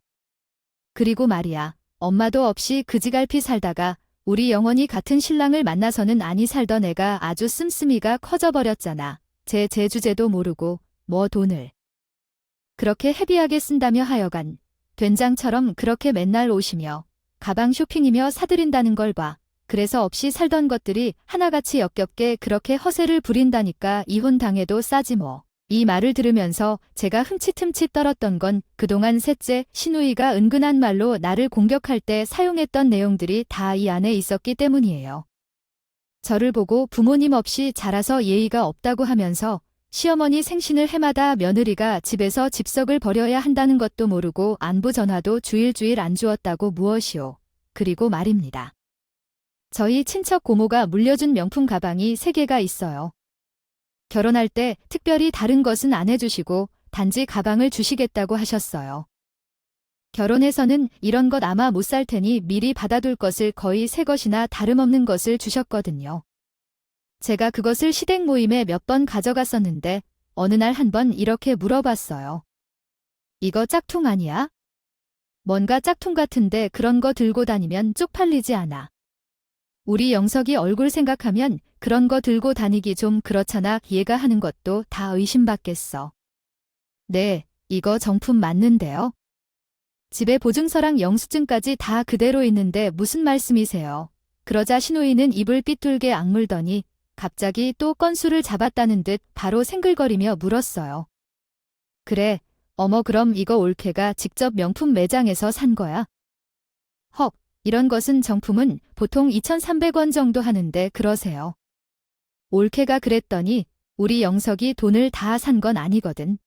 그리고 말이야 엄마도 없이 그지갈피 살다가 우리 영원히 같은 신랑을 만나서는 아니 살던 애가 아주 씀씀이가 커져버렸잖아. 제 주제도 모르고 뭐 돈을 그렇게 헤비하게 쓴다며 하여간 된장처럼 그렇게 맨날 오시며 가방 쇼핑이며 사들인다는 걸 봐. 그래서 없이 살던 것들이 하나같이 역겹게 그렇게 허세를 부린다니까 이혼당해도 싸지 뭐. 이 말을 들으면서 제가 흠칫흠칫 떨었던 건 그동안 셋째 시누이가 은근한 말로 나를 공격할 때 사용했던 내용들이 다 이 안에 있었기 때문이에요. 저를 보고 부모님 없이 자라서 예의가 없다고 하면서 시어머니 생신을 해마다 며느리가 집에서 집석을 벌여야 한다는 것도 모르고 안부 전화도 주일주일 안 주었다고 무엇이오. 그리고 말입니다. 저희 친척 고모가 물려준 명품 가방이 3개가 있어요. 결혼할 때 특별히 다른 것은 안 해주시고 단지 가방을 주시겠다고 하셨어요. 결혼해서는 이런 것 아마 못 살 테니 미리 받아둘 것을 거의 새 것이나 다름없는 것을 주셨거든요. 제가 그것을 시댁 모임에 몇 번 가져갔었는데 어느 날 한 번 이렇게 물어봤어요. 이거 짝퉁 아니야? 뭔가 짝퉁 같은데 그런 거 들고 다니면 쪽팔리지 않아. 우리 영석이 얼굴 생각하면 그런 거 들고 다니기 좀 그렇잖아. 얘가 하는 것도 다 의심받겠어. 네, 이거 정품 맞는데요. 집에 보증서랑 영수증까지 다 그대로 있는데 무슨 말씀이세요? 그러자 시누이는 입을 삐뚤게 악물더니 갑자기 또 건수를 잡았다는 듯 바로 생글거리며 물었어요. 그래, 어머 그럼 이거 올케가 직접 명품 매장에서 산 거야? 헉, 이런 것은 정품은 보통 2,300원 정도 하는데 그러세요. 올케가 그랬더니 우리 영석이 돈을 다 산 건 아니거든.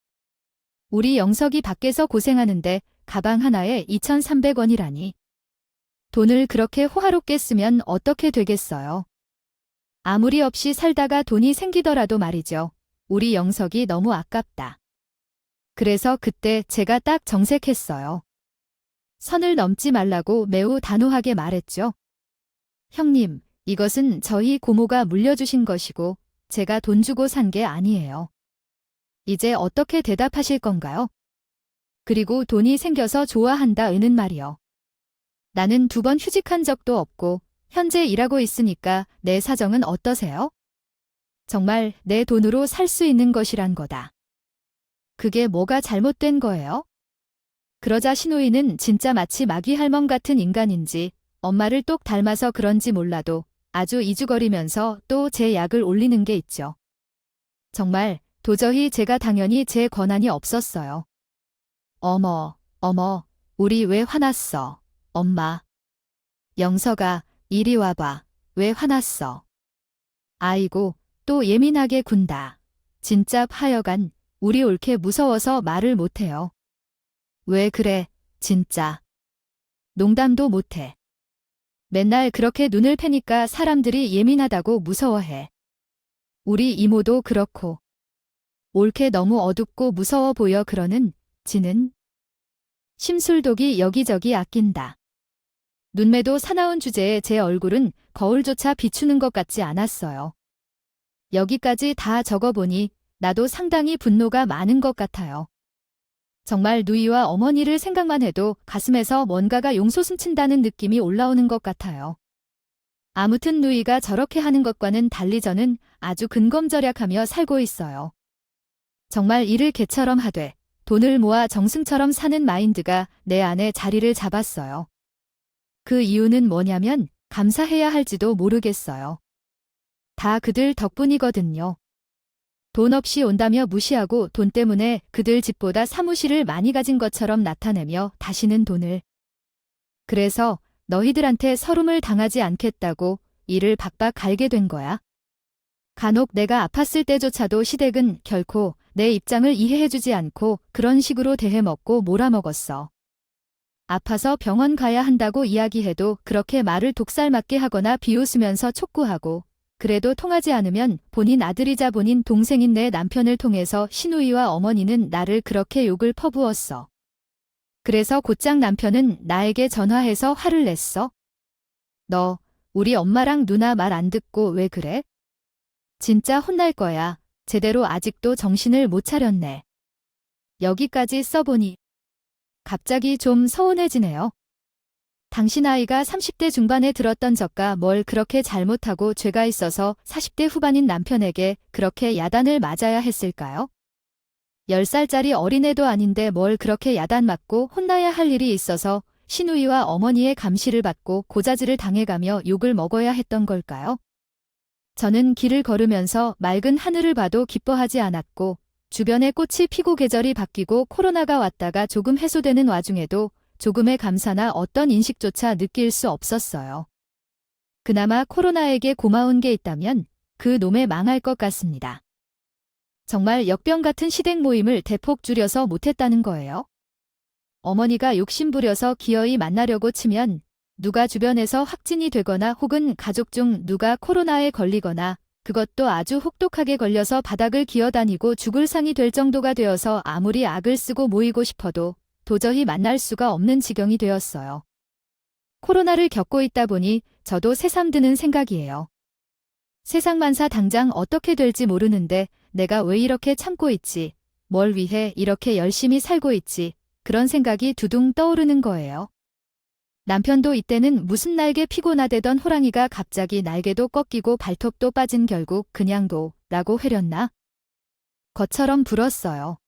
우리 영석이 밖에서 고생하는데 가방 하나에 2,300원이라니. 돈을 그렇게 호화롭게 쓰면 어떻게 되겠어요? 아무리 없이 살다가 돈이 생기더라도 말이죠. 우리 영석이 너무 아깝다. 그래서 그때 제가 딱 정색했어요. 선을 넘지 말라고 매우 단호하게 말했죠. 형님, 이것은 저희 고모가 물려주신 것이고 제가 돈 주고 산 게 아니에요. 이제 어떻게 대답하실 건가요? 그리고 돈이 생겨서 좋아한다는 말이요. 나는 2번 휴직한 적도 없고 현재 일하고 있으니까 내 사정은 어떠세요? 정말 내 돈으로 살 수 있는 것이란 거다. 그게 뭐가 잘못된 거예요? 그러자 신우이는 진짜 마치 마귀 할멈 같은 인간인지 엄마를 똑 닮아서 그런지 몰라도 아주 이죽거리면서 또 제 약을 올리는 게 있죠. 정말 도저히 제가 당연히 제 권한이 없었어요. 어머, 우리 왜 화났어? 엄마. 영석아, 이리 와봐. 왜 화났어? 아이고, 또 예민하게 군다. 진짜 하여간 우리 옳게 무서워서 말을 못해요. 왜 그래, 진짜. 농담도 못해. 맨날 그렇게 눈을 패니까 사람들이 예민하다고 무서워해. 우리 이모도 그렇고. 옳게 너무 어둡고 무서워 보여 그러는 지는. 심술독이 여기저기 아낀다. 눈매도 사나운 주제에 제 얼굴은 거울조차 비추는 것 같지 않았어요. 여기까지 다 적어보니 나도 상당히 분노가 많은 것 같아요. 정말 누이와 어머니를 생각만 해도 가슴에서 뭔가가 용솟음친다는 느낌이 올라오는 것 같아요. 아무튼 누이가 저렇게 하는 것과는 달리 저는 아주 근검절약하며 살고 있어요. 정말 일을 개처럼 하되 돈을 모아 정승처럼 사는 마인드가 내 안에 자리를 잡았어요. 그 이유는 뭐냐면 감사해야 할지도 모르겠어요. 다 그들 덕분이거든요. 돈 없이 온다며 무시하고 돈 때문에 그들 집보다 사무실을 많이 가진 것처럼 나타내며 다시는 돈을. 그래서 너희들한테 서름을 당하지 않겠다고 이를 박박 갈게 된 거야. 간혹 내가 아팠을 때조차도 시댁은 결코 내 입장을 이해해주지 않고 그런 식으로 대해먹고 몰아먹었어. 아파서 병원 가야 한다고 이야기해도 그렇게 말을 독살맞게 하거나 비웃으면서 촉구하고 그래도 통하지 않으면 본인 아들이자 본인 동생인 내 남편을 통해서 신우이와 어머니는 나를 그렇게 욕을 퍼부었어. 그래서 곧장 남편은 나에게 전화해서 화를 냈어. 너, 우리 엄마랑 누나 말 안 듣고 왜 그래? 진짜 혼날 거야. 제대로 아직도 정신을 못 차렸네. 여기까지 써보니 갑자기 좀 서운해지네요. 당신 아이가 30대 중반에 들었던 저가 뭘 그렇게 잘못하고 죄가 있어서 40대 후반인 남편에게 그렇게 야단을 맞아야 했을까요? 10살짜리 어린애도 아닌데 뭘 그렇게 야단 맞고 혼나야 할 일이 있어서 시누이와 어머니의 감시를 받고 고자질을 당해가며 욕을 먹어야 했던 걸까요? 저는 길을 걸으면서 맑은 하늘을 봐도 기뻐하지 않았고 주변에 꽃이 피고 계절이 바뀌고 코로나가 왔다가 조금 해소되는 와중에도 조금의 감사나 어떤 인식조차 느낄 수 없었어요. 그나마 코로나에게 고마운 게 있다면 그 놈에 망할 것 같습니다. 정말 역병 같은 시댁 모임을 대폭 줄여서 못했다는 거예요. 어머니가 욕심부려서 기어이 만나려고 치면 누가 주변에서 확진이 되거나 혹은 가족 중 누가 코로나에 걸리거나 그것도 아주 혹독하게 걸려서 바닥을 기어다니고 죽을 상이 될 정도가 되어서 아무리 악을 쓰고 모이고 싶어도 도저히 만날 수가 없는 지경이 되었어요. 코로나를 겪고 있다 보니 저도 새삼 드는 생각이에요. 세상만사 당장 어떻게 될지 모르는데 내가 왜 이렇게 참고 있지, 뭘 위해 이렇게 열심히 살고 있지, 그런 생각이 두둥 떠오르는 거예요. 남편도 이때는 무슨 날개 피고 나대던 호랑이가 갑자기 날개도 꺾이고 발톱도 빠진 결국 그냥 라고 회렸나? 것처럼 불었어요.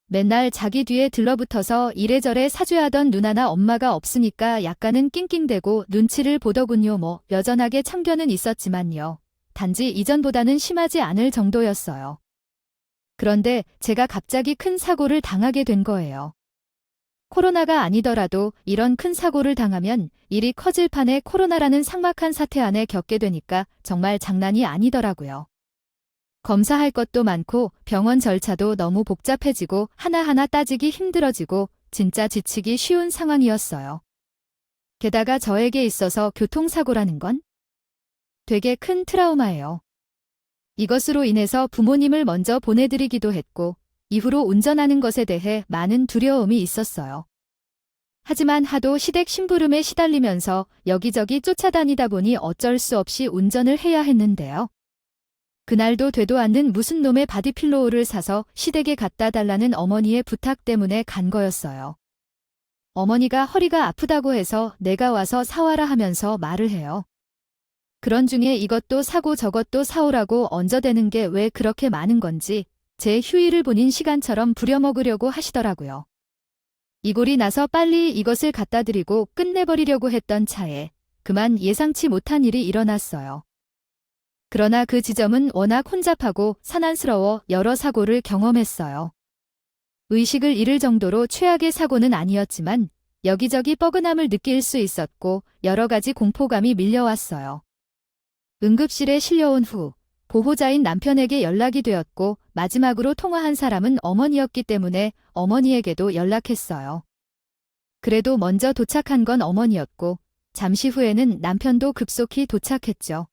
맨날 자기 뒤에 들러붙어서 이래저래 사죄하던 누나나 엄마가 없으니까 약간은 낑낑대고 눈치를 보더군요. 여전하게 참견은 있었지만요. 단지 이전보다는 심하지 않을 정도였어요. 그런데 제가 갑자기 큰 사고를 당하게 된 거예요. 코로나가 아니더라도 이런 큰 사고를 당하면 일이 커질 판에 코로나라는 삭막한 사태 안에 겪게 되니까 정말 장난이 아니더라고요. 검사할 것도 많고 병원 절차도 너무 복잡해지고 하나하나 따지기 힘들어지고 진짜 지치기 쉬운 상황이었어요. 게다가 저에게 있어서 교통사고라는 건 되게 큰 트라우마예요. 이것으로 인해서 부모님을 먼저 보내드리기도 했고 이후로 운전하는 것에 대해 많은 두려움이 있었어요. 하지만 하도 시댁 심부름에 시달리면서 여기저기 쫓아다니다 보니 어쩔 수 없이 운전을 해야 했는데요. 그날도 되도 않는 무슨 놈의 바디필로우를 사서 시댁에 갖다 달라는 어머니의 부탁 때문에 간 거였어요. 어머니가 허리가 아프다고 해서 내가 와서 사와라 하면서 말을 해요. 그런 중에 이것도 사고 저것도 사오라고 얹어대는 게 왜 그렇게 많은 건지 제 휴일을 보닌 시간처럼 부려먹으려고 하시더라고요. 이골이 나서 빨리 이것을 갖다 드리고 끝내버리려고 했던 차에 그만 예상치 못한 일이 일어났어요. 그러나 그 지점은 워낙 혼잡하고 산안스러워 여러 사고를 경험했어요. 의식을 잃을 정도로 최악의 사고는 아니었지만 여기저기 뻐근함을 느낄 수 있었고 여러 가지 공포감이 밀려왔어요. 응급실에 실려온 후 보호자인 남편에게 연락이 되었고 마지막으로 통화한 사람은 어머니였기 때문에 어머니에게도 연락했어요. 그래도 먼저 도착한 건 어머니였고 잠시 후에는 남편도 급속히 도착했죠.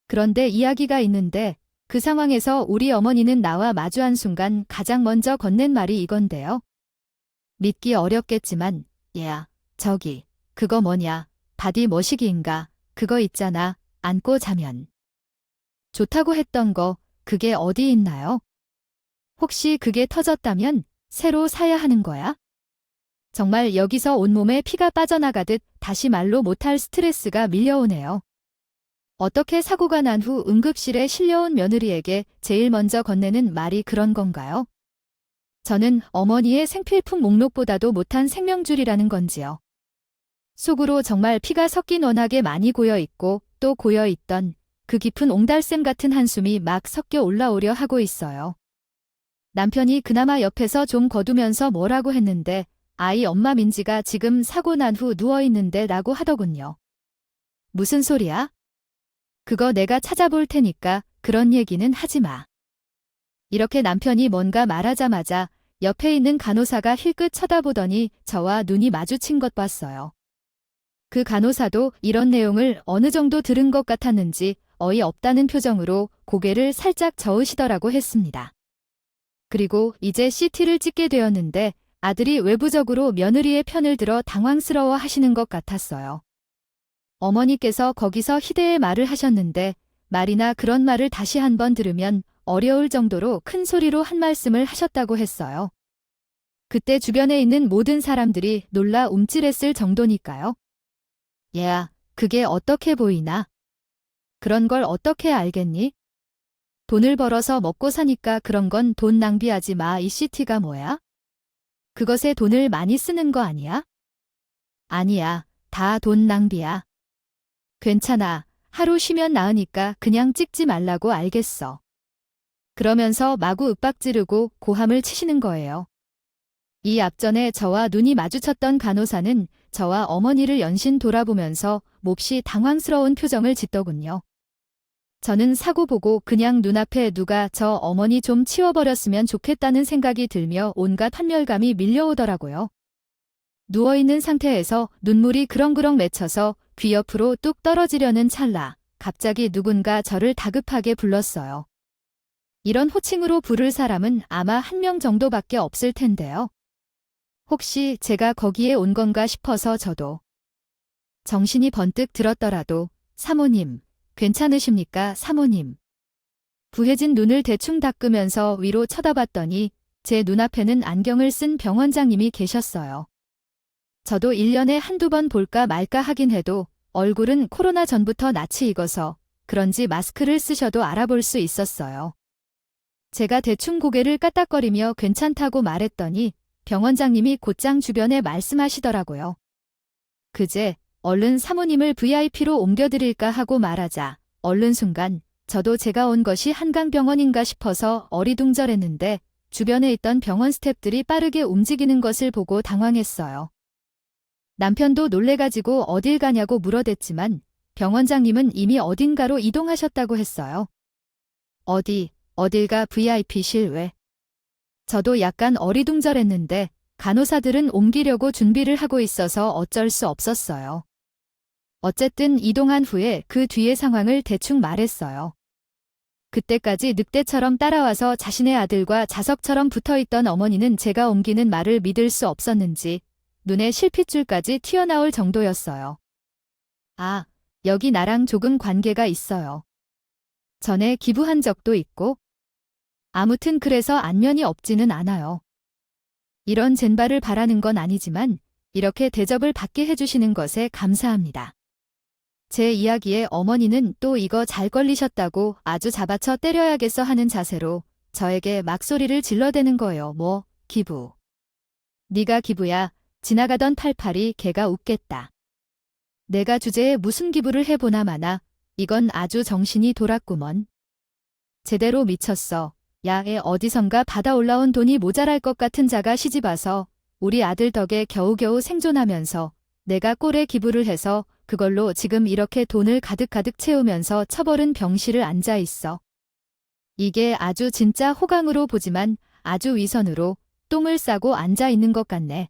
그런데 이야기가 있는데 그 상황에서 우리 어머니는 나와 마주한 순간 가장 먼저 건넨 말이 이건데요. 믿기 어렵겠지만 얘야, 저기 그거 뭐냐, 바디 머시기인가, 그거 있잖아, 안고 자면 좋다고 했던 거 그게 어디 있나요? 혹시 그게 터졌다면 새로 사야 하는 거야? 정말 여기서 온몸에 피가 빠져나가듯 다시 말로 못할 스트레스가 밀려오네요. 어떻게 사고가 난 후 응급실에 실려온 며느리에게 제일 먼저 건네는 말이 그런 건가요? 저는 어머니의 생필품 목록보다도 못한 생명줄이라는 건지요. 속으로 정말 피가 섞인 워낙에 많이 고여있고 또 고여있던 그 깊은 옹달샘 같은 한숨이 막 섞여 올라오려 하고 있어요. 남편이 그나마 옆에서 좀 거두면서 뭐라고 했는데 아이 엄마 민지가 지금 사고 난 후 누워있는데 라고 하더군요. 무슨 소리야? 그거 내가 찾아볼 테니까 그런 얘기는 하지 마. 이렇게 남편이 뭔가 말하자마자 옆에 있는 간호사가 힐끗 쳐다보더니 저와 눈이 마주친 것 봤어요. 그 간호사도 이런 내용을 어느 정도 들은 것 같았는지 어이없다는 표정으로 고개를 살짝 저으시더라고 했습니다. 그리고 이제 CT를 찍게 되었는데 아들이 외부적으로 며느리의 편을 들어 당황스러워 하시는 것 같았어요. 어머니께서 거기서 희대의 말을 하셨는데 말이나 그런 말을 다시 한번 들으면 어려울 정도로 큰 소리로 한 말씀을 하셨다고 했어요. 그때 주변에 있는 모든 사람들이 놀라 움찔했을 정도니까요. 얘야, 그게 어떻게 보이나? 그런 걸 어떻게 알겠니? 돈을 벌어서 먹고 사니까 그런 건 돈 낭비하지 마. 이 CT가 뭐야? 그것에 돈을 많이 쓰는 거 아니야? 아니야, 다 돈 낭비야. 괜찮아. 하루 쉬면 나으니까 그냥 찍지 말라고 알겠어. 그러면서 마구 윽박 지르고 고함을 치시는 거예요. 이 앞전에 저와 눈이 마주쳤던 간호사는 저와 어머니를 연신 돌아보면서 몹시 당황스러운 표정을 짓더군요. 저는 사고 보고 그냥 눈앞에 누가 저 어머니 좀 치워버렸으면 좋겠다는 생각이 들며 온갖 환멸감이 밀려오더라고요. 누워있는 상태에서 눈물이 그렁그렁 맺혀서 귀 옆으로 뚝 떨어지려는 찰나 갑자기 누군가 저를 다급하게 불렀어요. 이런 호칭으로 부를 사람은 아마 한 명 정도밖에 없을 텐데요. 혹시 제가 거기에 온 건가 싶어서 저도 정신이 번뜩 들었더라도 사모님, 괜찮으십니까 사모님? 부해진 눈을 대충 닦으면서 위로 쳐다봤더니 제 눈앞에는 안경을 쓴 병원장님이 계셨어요. 저도 1년에 한두 번 볼까 말까 하긴 해도 얼굴은 코로나 전부터 낯이 익어서 그런지 마스크를 쓰셔도 알아볼 수 있었어요. 제가 대충 고개를 까딱거리며 괜찮다고 말했더니 병원장님이 곧장 주변에 말씀하시더라고요. 그제 얼른 사모님을 VIP로 옮겨드릴까 하고 말하자 얼른 순간 저도 제가 온 것이 한강병원인가 싶어서 어리둥절했는데 주변에 있던 병원 스태프들이 빠르게 움직이는 것을 보고 당황했어요. 남편도 놀래가지고 어딜 가냐고 물어댔지만 병원장님은 이미 어딘가로 이동하셨다고 했어요. 어딜 가 VIP실 왜? 저도 약간 어리둥절했는데 간호사들은 옮기려고 준비를 하고 있어서 어쩔 수 없었어요. 어쨌든 이동한 후에 그 뒤의 상황을 대충 말했어요. 그때까지 늑대처럼 따라와서 자신의 아들과 자석처럼 붙어있던 어머니는 제가 옮기는 말을 믿을 수 없었는지 눈에 실핏줄까지 튀어나올 정도였어요. 아, 여기 나랑 조금 관계가 있어요. 전에 기부한 적도 있고. 아무튼 그래서 안면이 없지는 않아요. 이런 젠바를 바라는 건 아니지만 이렇게 대접을 받게 해주시는 것에 감사합니다. 제 이야기에 어머니는 또 이거 잘 걸리셨다고 아주 잡아쳐 때려야겠어 하는 자세로 저에게 막소리를 질러대는 거예요. 뭐, 기부. 네가 기부야. 지나가던 팔팔이 걔가 웃겠다. 내가 주제에 무슨 기부를 해보나 마나. 이건 아주 정신이 돌았구먼. 제대로 미쳤어. 야, 애 어디선가 받아 올라온 돈이 모자랄 것 같은 자가 시집와서 우리 아들 덕에 겨우겨우 생존하면서 내가 꼴에 기부를 해서 그걸로 지금 이렇게 돈을 가득가득 채우면서 처벌은 병실을 앉아 있어. 이게 아주 진짜 호강으로 보지만 아주 위선으로 똥을 싸고 앉아 있는 것 같네.